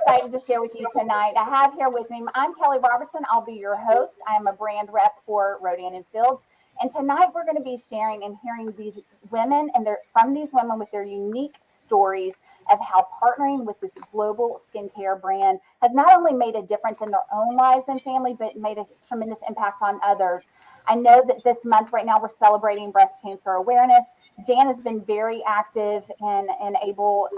excited to share with you tonight. I have here with me, I'm Kelly Robertson. I'll be your host. I am a brand rep for Rodan Fields. And tonight we're going to be sharing and hearing these women and from these women with their unique stories of how partnering with this global skincare brand has not only made a difference in their own lives and family, but made a tremendous impact on others. I know that this month right now we're celebrating breast cancer awareness. Jan has been very active and able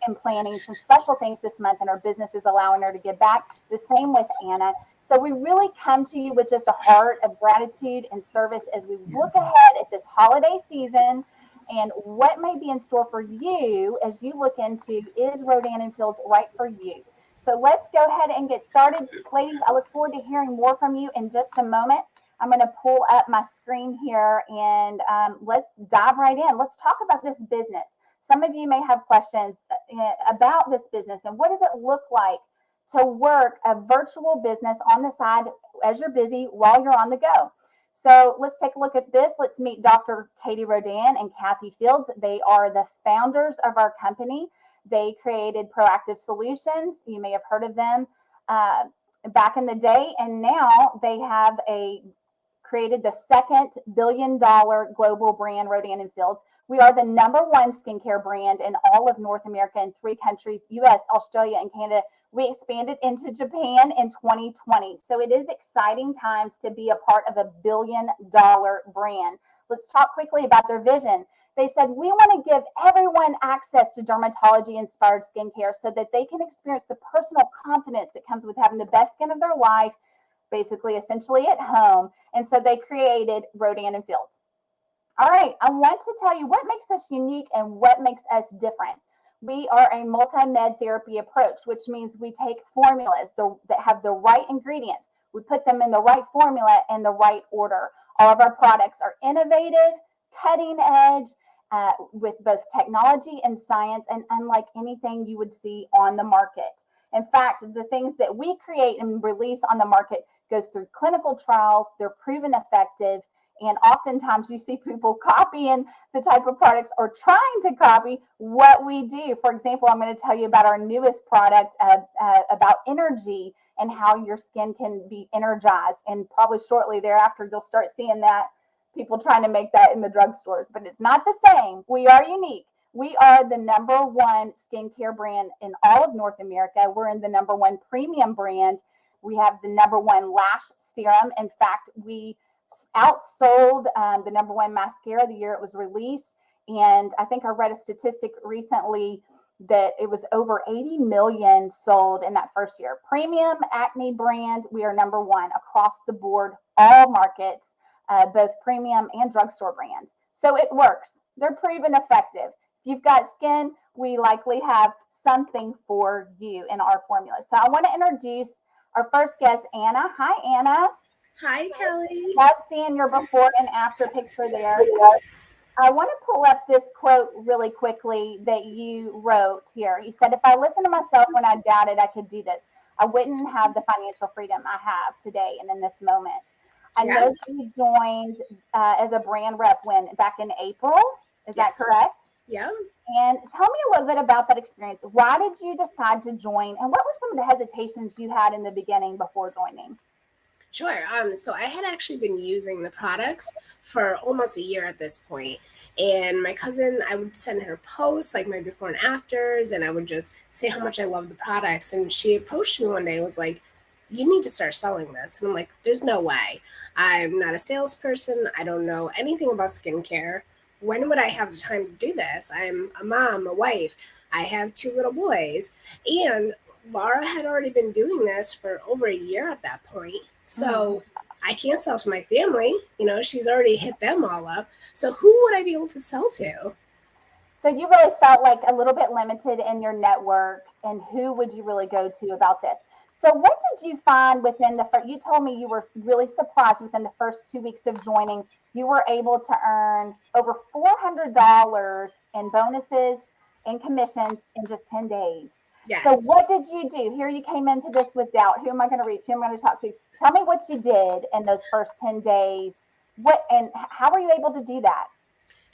in planning some special things this month, and her business is allowing her to give back. The same with Anna. So we really come to you with just a heart of gratitude and service as we look ahead at this holiday season and what may be in store for you as you look into, is Rodan Fields right for you? So let's go ahead and get started. Ladies, I look forward to hearing more from you in just a moment. I'm going to pull up my screen here and let's dive right in. Let's talk about this business. Some of you may have questions about this business and what does it look like to work a virtual business on the side as you're busy while you're on the go. So let's take a look at this. Let's meet Dr. Katie Rodan and Kathy Fields. They are the founders of our company. They created Proactive Solutions. You may have heard of them back in the day, and now they have created the second billion-dollar global brand, Rodan Fields. We are the #1 skincare brand in all of North America in 3 countries, US, Australia, and Canada. We expanded into Japan in 2020. So it is exciting times to be a part of a billion-dollar brand. Let's talk quickly about their vision. They said, we want to give everyone access to dermatology-inspired skincare so that they can experience the personal confidence that comes with having the best skin of their life, basically, essentially at home. And so they created Rodan Fields. All right, I want to tell you what makes us unique and what makes us different. We are a multi-med therapy approach, which means we take formulas that have the right ingredients. We put them in the right formula in the right order. All of our products are innovative, cutting edge, with both technology and science, and unlike anything you would see on the market. In fact, the things that we create and release on the market goes through clinical trials. They're proven effective. And oftentimes you see people copying the type of products or trying to copy what we do. For example, I'm going to tell you about our newest product about energy and how your skin can be energized. And probably shortly thereafter, you'll start seeing that people trying to make that in the drugstores. But it's not the same. We are unique. We are the #1 skincare brand in all of North America. We're in the #1 premium brand. We have the #1 lash serum. In fact, we outsold the #1 mascara the year it was released. And I think I read a statistic recently that it was over 80 million sold in that first year. Premium acne brand, we are #1 across the board, all markets, both premium and drugstore brands. So it works. They're proven effective. If you've got skin, we likely have something for you in our formula. So I want to introduce our first guest, Anna. Hi, Anna. Hi, Kelly. Love seeing your before and after picture there. I want to pull up this quote really quickly that you wrote here. You said, if I listened to myself when I doubted I could do this, I wouldn't have the financial freedom I have today and in this moment. I know that you joined as a brand rep back in April. Is that correct? Yeah. And tell me a little bit about that experience. Why did you decide to join? And what were some of the hesitations you had in the beginning before joining? Sure. So I had actually been using the products for almost a year at this point. And my cousin, I would send her posts, like my before and afters, and I would just say how much I love the products. And she approached me one day and was like, you need to start selling this. And I'm like, there's no way. I'm not a salesperson. I don't know anything about skincare. When would I have the time to do this? I'm a mom, a wife. I have 2 little boys. And Laura had already been doing this for over a year at that point. So I can't sell to my family. You know, she's already hit them all up. So who would I be able to sell to? So you really felt like a little bit limited in your network, and who would you really go to about this? So what did you find within you told me you were really surprised within the first 2 weeks of joining, you were able to earn over $400 in bonuses and commissions in just 10 days. Yes. So what did you do? Here you came into this with doubt. Who am I going to reach? Who am I going to talk to? Tell me what you did in those first 10 days. And how were you able to do that?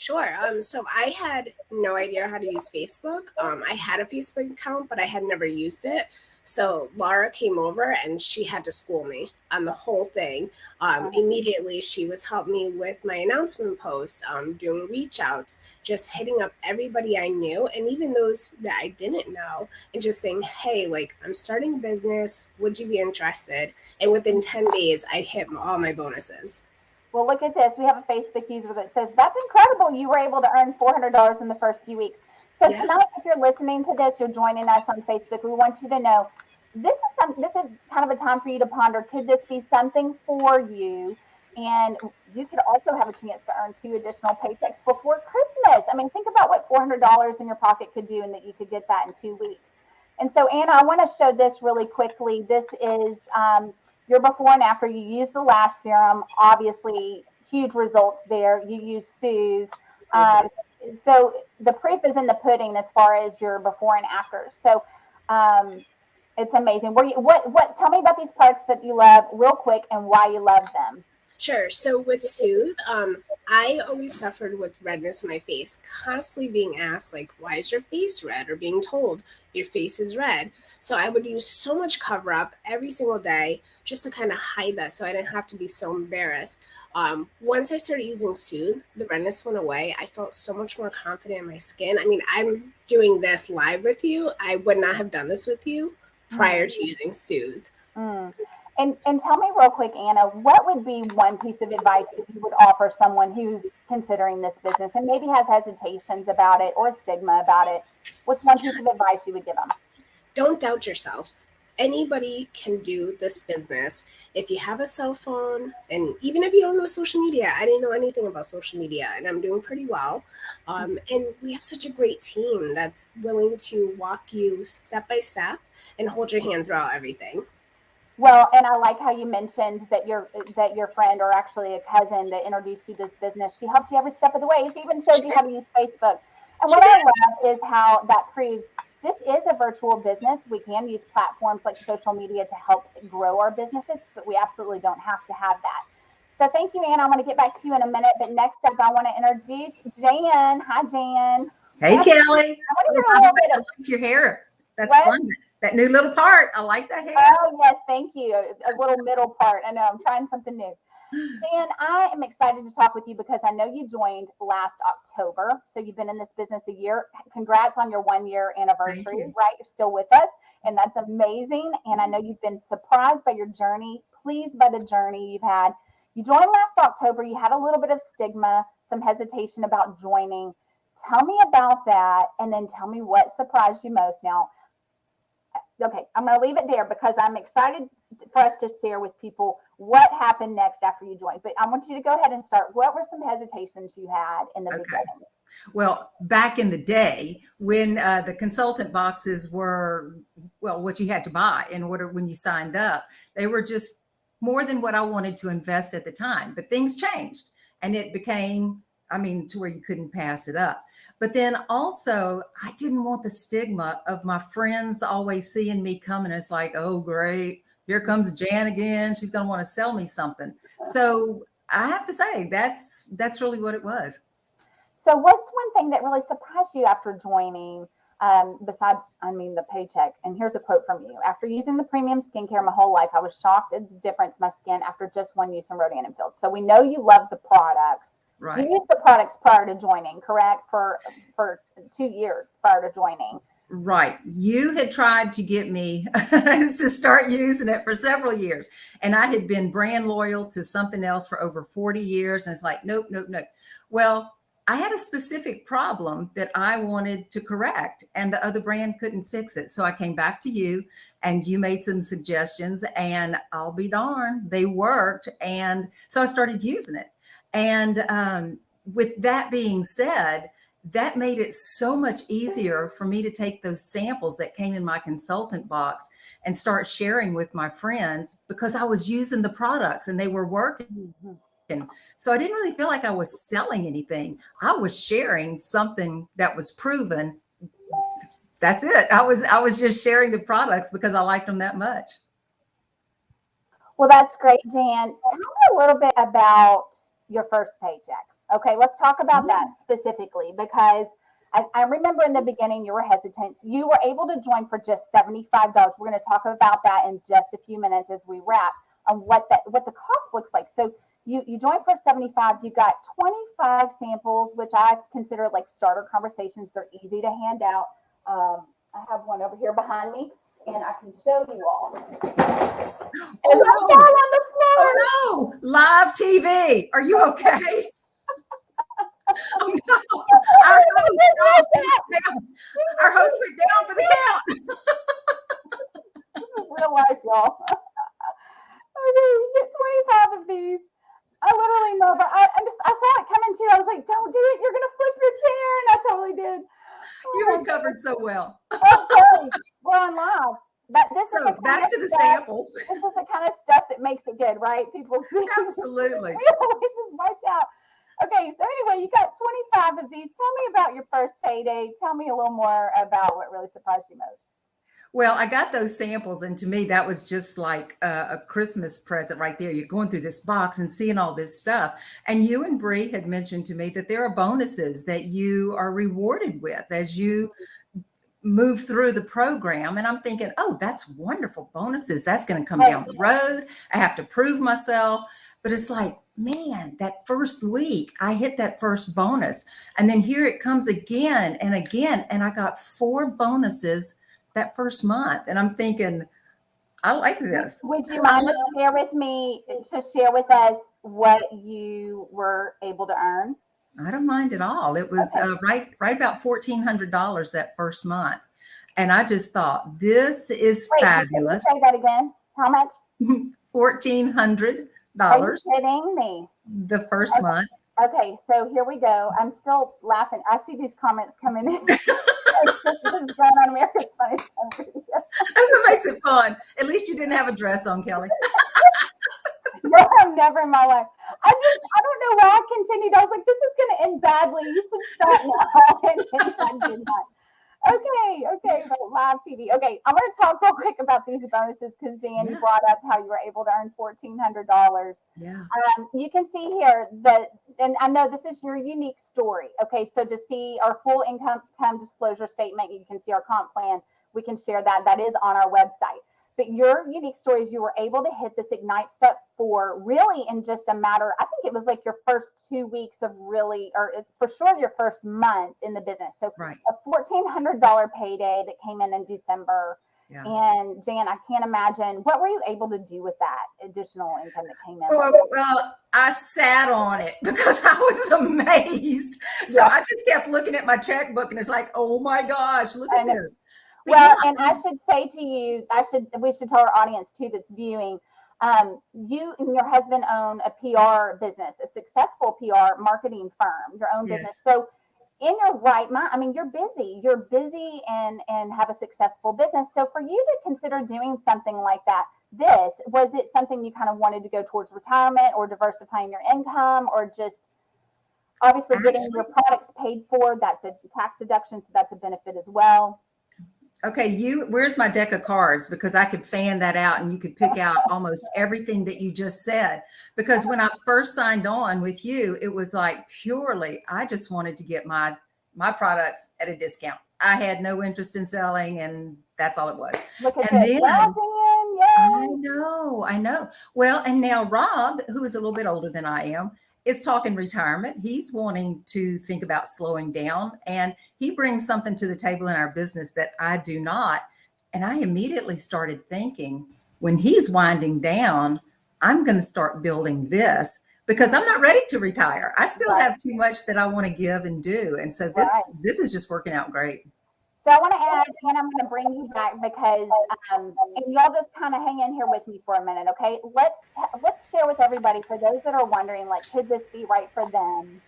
Sure. So I had no idea how to use Facebook. I had a Facebook account, but I had never used it. So Laura came over and she had to school me on the whole thing. Immediately, she was helping me with my announcement posts, doing reach outs, just hitting up everybody I knew and even those that I didn't know, and just saying, hey, like, I'm starting a business. Would you be interested? And within 10 days, I hit all my bonuses. Well, look at this. We have a Facebook user that says, that's incredible. You were able to earn $400 in the first few weeks. So Yeah. tonight, if you're listening to this, you're joining us on Facebook. We want you to know this is kind of a time for you to ponder. Could this be something for you? And you could also have a chance to earn 2 additional paychecks before Christmas. I mean, think about what $400 in your pocket could do and that you could get that in 2 weeks. And so, Anna, I want to show this really quickly. This is your before and after. You use the lash serum, obviously huge results there. You use Soothe. Mhm. So the proof is in the pudding as far as your before and after. So um, it's amazing. What tell me about these products that you love real quick and why you love them. Sure. So with Soothe, I always suffered with redness in my face, constantly being asked, like, why is your face red? Or being told your face is red. So I would use so much cover up every single day just to kind of hide that so I didn't have to be so embarrassed. Once I started using Soothe, the redness went away. I felt so much more confident in my skin. I mean, I'm doing this live with you. I would not have done this with you prior Mm, to using Soothe. mm. And tell me real quick, Anna, what would be one piece of advice that you would offer someone who's considering this business and maybe has hesitations about it or stigma about it? What's one piece of advice you would give them? Don't doubt yourself. Anybody can do this business. If you have a cell phone, and even if you don't know social media, I didn't know anything about social media, and I'm doing pretty well. And we have such a great team that's willing to walk you step by step and hold your hand throughout everything. Well, and I like how you mentioned that your friend or actually a cousin that introduced you to this business, she helped you every step of the way. She even showed you how to use Facebook. And She what I did. love is how that proves this is a virtual business. We can use platforms like social media to help grow our businesses, but we absolutely don't have to have that. So thank you, Ann. I want to get back to you in a minute, but next up, I want to introduce Jan. Hi, Jan. Hey, Kelly. I want to Oh, hear a by the little way, bit I of like your hair. That's what. fun. That new little part. I like the hair. Oh, yes, thank you. A little middle part. I know I'm trying something new. Jan, I am excited to talk with you because I know you joined last October. So you've been in this business a year. Congrats on your 1 year Thank anniversary, you. right? You're still with us, and that's amazing. And I know you've been surprised by your journey, pleased by the journey you've had. You joined last October. You had a little bit of stigma, some hesitation about joining. Tell me about that, and then tell me what surprised you most. Now, okay, I'm going to leave it there because I'm excited for us to share with people what happened next after you joined. But I want you to go ahead and start. What were some hesitations you had in the Okay. beginning? Well, back in the day when the consultant boxes were, well, what you had to buy in order when you signed up, they were just more than what I wanted to invest at the time. But things changed and it became, I mean, to where you couldn't pass it up. But then also, I didn't want the stigma of my friends always seeing me coming. It's like, oh, great. Here comes Jan again. She's going to want to sell me something. So I have to say that's really what it was. So, what's one thing that really surprised you after joining? Besides, I mean, the paycheck. And here's a quote from you: "After using the premium skincare my whole life, I was shocked at the difference in my skin after just one use in Rodan and Fields." So we know you love the products. You Right. used the products prior to joining, correct? For 2 years prior to joining. Right. You had tried to get me to start using it for several years. And I had been brand loyal to something else for over 40 years. And it's like, nope, nope, nope. Well, I had a specific problem that I wanted to correct, and the other brand couldn't fix it. So I came back to you, and you made some suggestions, and I'll be darned, they worked. And so I started using it. And with that being said, that made it so much easier for me to take those samples that came in my consultant box and start sharing with my friends because I was using the products and they were working. Mhm. So I didn't really feel like I was selling anything. I was sharing something that was proven. That's it. I was just sharing the products because I liked them that much. Well, that's great, Jan. Tell me a little bit about your first paycheck. Okay, let's talk about that specifically because I remember in the beginning you were hesitant. You were able to join for just $75. We're going to talk about that in just a few minutes as we wrap on what the cost looks like. So you joined for 75. You got 25 samples, which I consider like starter conversations. They're easy to hand out. I have one over here behind me, and I can show you all. Oh no! On the floor. Oh no! Live TV. Are you okay? Oh no! Our host went down for the count. This is real life, y'all. Okay, you get 25 of these. I literally know, but I saw it coming too. I was like, "Don't do it! You're gonna flip your chair," and I totally did. You recovered so well. Okay, we're on live. But this is So back to the samples. This is the kind of stuff that makes it good, right? People see. Absolutely. It just wiped out. Okay, so anyway, you got 25 of these. Tell me about your first payday. Tell me a little more about what really surprised you most. Well, I got those samples, and to me, that was just like a Christmas present right there. You're going through this box and seeing all this stuff. And you and Bree had mentioned to me that there are bonuses that you are rewarded with as you move through the program. And I'm thinking, oh, that's wonderful bonuses. That's going to come down the road. I have to prove myself. But it's like, man, that first week I hit that first bonus. And then here it comes again and again. And I got 4 bonuses that first month. And I'm thinking, I like this. Would you mind to share with us what you were able to earn? I don't mind at all. It was right about $1,400 that first month. And I just thought, this is fabulous. Say that again. How much? $1,400. Are you kidding me? The first month. Okay, so here we go. I'm still laughing. I see these comments coming in. This is going on America's Funniest Home Videos. That's what makes it fun. At least you didn't have a dress on, Kelly. No, never in my life. I don't know why I continued. I was like, this is going to end badly. You should stop now. And I did not. Okay, so live TV. Okay, I'm going to talk real quick about these bonuses because Jan, you brought up how you were able to earn $1,400. Yeah. You can see here and I know this is your unique story. Okay, so to see our full income disclosure statement, you can see our comp plan. We can share that. That is on our website. But your unique story is you were able to hit this Ignite Step 4 really in just a matter, I think it was like your first 2 weeks of really, or for sure your first month in the business. So right. A $1,400 payday that came in December. Yeah. And Jan, I can't imagine, what were you able to do with that additional income that came in? Well, I sat on it because I was amazed. So I just kept looking at my checkbook and it's like, oh my gosh, look at this. Well, and I should say to you, we should tell our audience too that's viewing, you and your husband own a PR business, a successful PR marketing firm, your own business. So in your right mind, I mean, you're busy and have a successful business. So for you to consider doing something like that, was it something you kind of wanted to go towards retirement or diversifying your income or just obviously getting your products paid for? That's a tax deduction, so that's a benefit as well. Okay, where's my deck of cards? Because I could fan that out and you could pick out almost everything that you just said. Because when I first signed on with you, it was like purely, I just wanted to get my products at a discount. I had no interest in selling and that's all it was. Look at this. I know. Well, and now Rob, who is a little bit older than I am, is talking retirement. He's wanting to think about slowing down and he brings something to the table in our business that I do not. And I immediately started thinking when he's winding down, I'm going to start building this because I'm not ready to retire. I still have too much that I want to give and do. And so this is just working out great. So I want to add, and I'm going to bring you back because, and y'all just kind of hang in here with me for a minute, okay? Let's share with everybody, for those that are wondering, like, could this be right for them?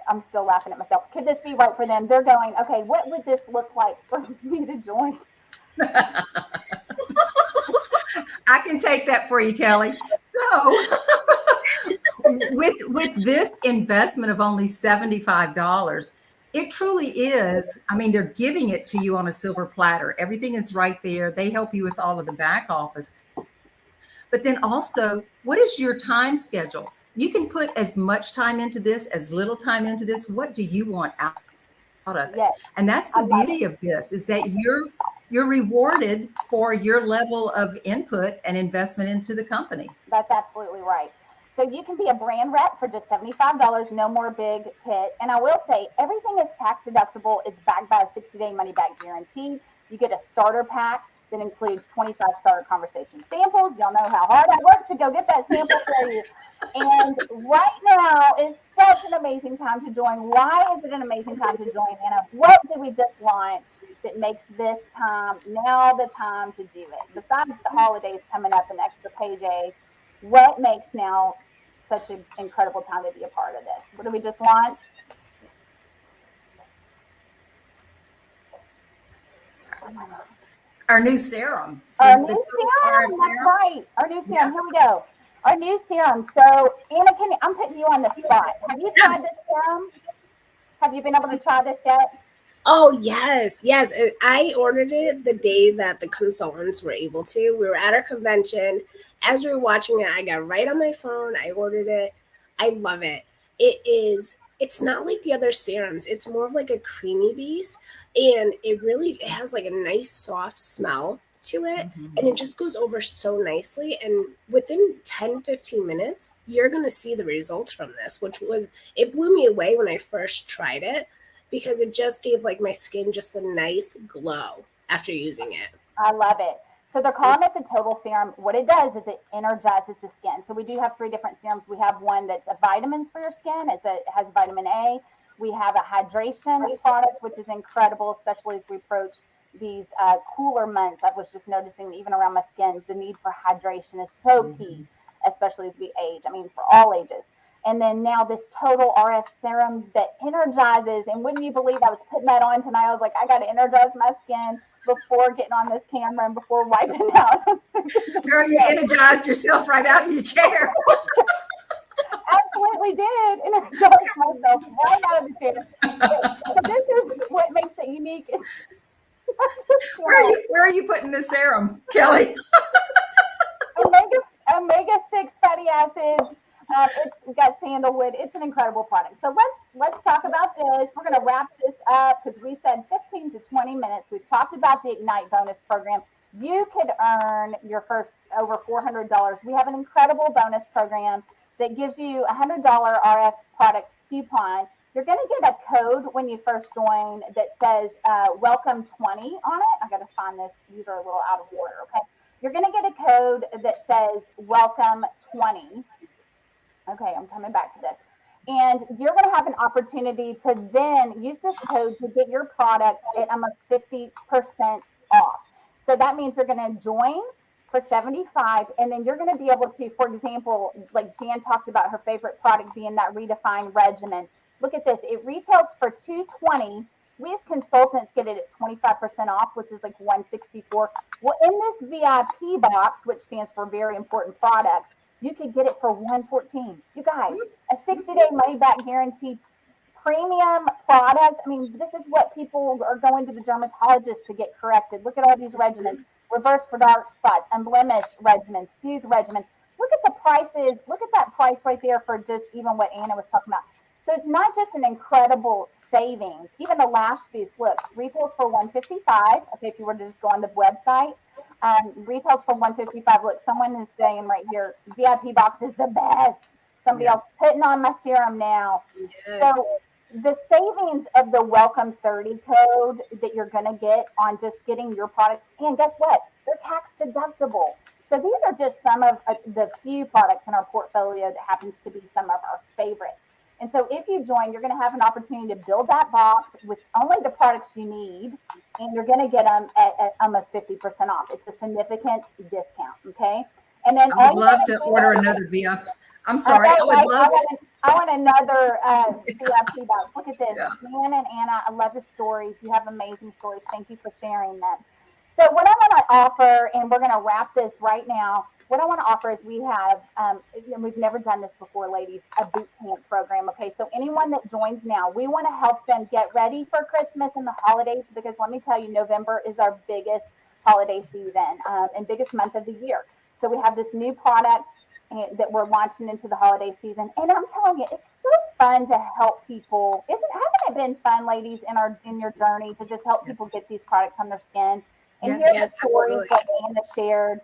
I'm still laughing at myself. Could this be right for them? They're going, okay, what would this look like for me to join? I can take that for you, Kelly. So with this investment of only $75, it truly is. I mean, they're giving it to you on a silver platter. Everything is right there. They help you with all of the back office. But then also, what is your time schedule? You can put as much time into this, as little time into this. What do you want out of it? Yes, And that's I the love beauty it. of this, is that you're rewarded for your level of input and investment into the company. That's absolutely right. So you can be a brand rep for just $75, no more big kit. And I will say everything is tax deductible. It's backed by a 60-day money back guarantee. You get a starter pack that includes 25 starter conversation samples. Y'all know how hard I work to go get that sample for you. And right now is such an amazing time to join. Why is it an amazing time to join, Anna? What did we just launch that makes this time now the time to do it? Besides the holidays coming up and extra payday, what makes now such an incredible time to be a part of this? What did we just launch? Our new serum, Our the new total RF serum. That's serum. right. Our new Yeah. serum. Here we go. Our new serum. So, Anna, I'm putting you on the spot. Have you tried this serum? Have you been able to try this yet? Oh, yes, yes. I ordered it the day that the consultants were able to. We were at our convention. As we were watching it, I got right on my phone. I ordered it. I love it. It's not like the other serums. It's more of like a creamy base, and it has like a nice soft smell to it, and it Mhm. just goes over so nicely. And within 10-15 minutes, you're going to see the results from this, it blew me away when I first tried it because it just gave like my skin just a nice glow after using it. I love it. So they're calling it the total serum. What it does is it energizes the skin. So we do have three different serums. We have one that's a vitamins for your skin. It has vitamin A. We have a hydration product, which is incredible, especially as we approach these cooler months. I was just noticing even around my skin, the need for hydration is so key, Mhm. especially as we age. I mean, for all ages. And then now this total RF serum that energizes. And wouldn't you believe I was putting that on tonight? I was like, I got to energize my skin before getting on this camera and before wiping out the Girl, you video. energized yourself right out of your chair. Absolutely did energize myself right out of the chair. So this is what makes it unique. It's not just Where are you putting this serum, Kelly? omega omega 6 fatty acids. It's got sandalwood. It's an incredible product. So let's talk about this. We're going to wrap this up because we said 15 to 20 minutes. We've talked about the Ignite bonus program. You could earn your first over $400. We have an incredible bonus program that gives you a $100 RF product coupon. You're going to get a code when you first join that says welcome 20 on it. I got to find this. These are a little out of order. Okay. You're going to get a code that says welcome 20. Okay, I'm coming back to this. And you're going to have an opportunity to then use this code to get your product at almost 50% off. So that means you're going to join for 75, and then you're going to be able to, for example, like Jan talked about her favorite product being that redefined regimen. Look at this. It retails for 220. We as consultants get it at 25% off, which is like 164. Well, in this VIP box, which stands for very important products, you could get it for 114. You guys, a 60-day money back guarantee premium product. I mean, this is what people are going to the dermatologist to get corrected. Look at all these regimens: reverse for dark spots, unblemished regimen, soothe regimen. Look at the prices. Look at that price right there for just even what Anna was talking about. So it's not just an incredible savings. Even the lash boost, look, retails for 155. Okay, if you were to just go on the website, retails for 155. Look, someone is saying right here, VIP box is the best. Somebody else Yes. putting on my serum now. Yes. So the savings of the welcome 30 code that you're going to get on just getting your products, and guess what? They're tax deductible. So these are just some of the few products in our portfolio that happens to be some of our favorites. And so if you join, you're going to have an opportunity to build that box with only the products you need, and you're going to get them at almost 50% off. It's a significant discount. Okay. And then I all would you love got to to order do, another VIP. I'm I sorry. I know, would right? love to. I want another VIP box. Look at this. Yeah. Jan and Anna, I love your stories. You have amazing stories. Thank you for sharing them. So, what I want to offer, and we're going to wrap this right now. What I want to offer is we have, and we've never done this before, ladies, a boot camp program. Okay. So, anyone that joins now, we want to help them get ready for Christmas and the holidays because let me tell you, November is our biggest holiday season and biggest month of the year. So, we have this new product that we're launching into the holiday season. And I'm telling you, it's so fun to help people. Hasn't it been fun, ladies, in your journey to just help people Yes. get these products on their skin and Yes. hear the Yes, stories absolutely. that Anna shared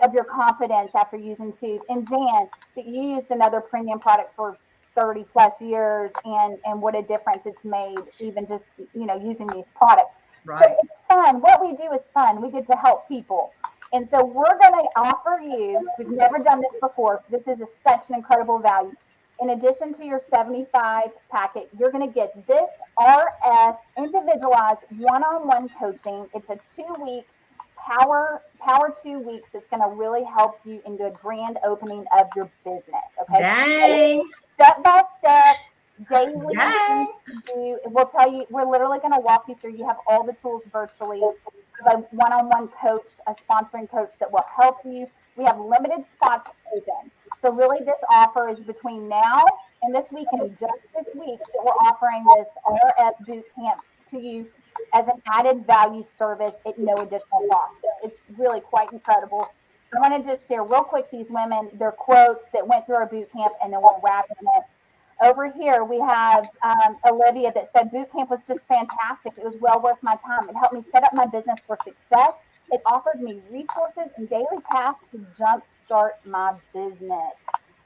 of your confidence after using Soothe, and Jan, that you used another premium product for 30 plus years, and what a difference it's made, even just using these products. So Right. it's fun. What we do is fun. We get to help people. And so we're going to offer you, we've never done this before. This is such an incredible value. In addition to your 75 packet, you're going to get this RF individualized one-on-one coaching. It's a 2 week power 2 weeks that's going to really help you in the grand opening of your business. Okay. Dang. Step by step, daily things Dang. to do. We'll tell you, we're literally going to walk you through. You have all the tools virtually. We have a one-on-one coach, a sponsoring coach that will help you. We have limited spots open. So really this offer is between now and this week, and just this week that we're offering this RF boot camp to you as an added value service at no additional cost. So it's really quite incredible. I want to just share real quick these women, their quotes that went through our boot camp, and then we'll wrap it. Over here, we have Olivia that said boot camp was just fantastic. It was well worth my time. It helped me set up my business for success. It offered me resources and daily tasks to jumpstart my business.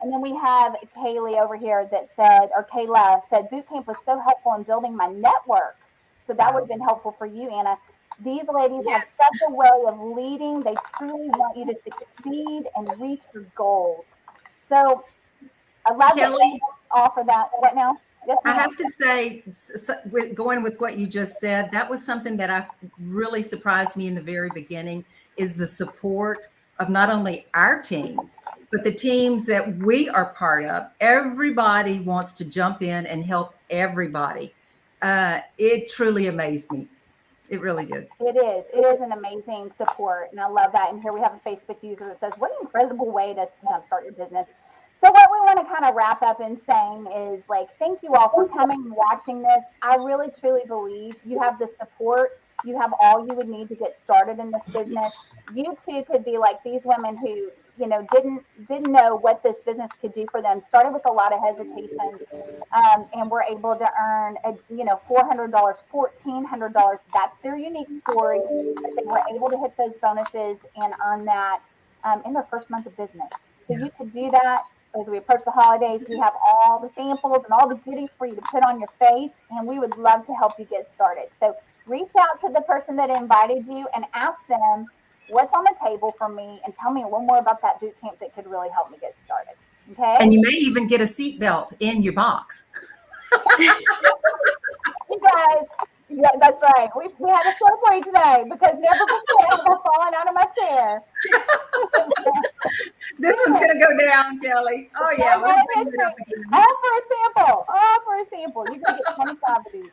And then we have Kaylee over here that said, or Kayla said, boot camp was so helpful in building my network. So that would Wow. have been helpful for you, Anna. These ladies have Yes. such a way of leading. They truly want you to succeed and reach your goals. So I love that Kelly, they offer that. What now? Yes, I ma'am. have to say, going with what you just said, that was something that I really surprised me in the very beginning, is the support of not only our team, but the teams that we are part of. Everybody wants to jump in and help everybody. It truly amazed me. It really did. It is. It is an amazing support, and I love that. And here we have a Facebook user that says, "What an incredible way to jumpstart your business." So, what we want to kind of wrap up in saying is, like, thank you all for coming and watching this. I really, truly believe you have the support. You have all you would need to get started in this business. You too could be like these women who, didn't know what this business could do for them. Started with a lot of hesitations, and we're able to earn, $400, $1,400. That's their unique story. But they were able to hit those bonuses and earn that in their first month of business. So Yeah. you could do that as we approach the holidays. We have all the samples and all the goodies for you to put on your face, and we would love to help you get started. So reach out to the person that invited you and ask them what's on the table for me, and tell me a little more about that boot camp that could really help me get started. Okay? And you may even get a seatbelt in your box. You guys, yeah, that's right. We had a show for you today because never before have I fallen out of my chair. This one's going to go down, Kelly. Oh, yeah. We're Moment of bringing it history. up again. All for a sample. All for a sample. You can get 25 of these.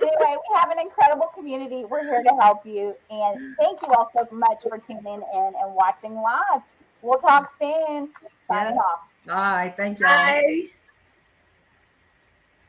Anyway, we have an incredible community. We're here to help you. And thank you all so much for tuning in and watching live. We'll talk Yes. soon. Signing Yes. off. Bye. Thank y'all. Bye.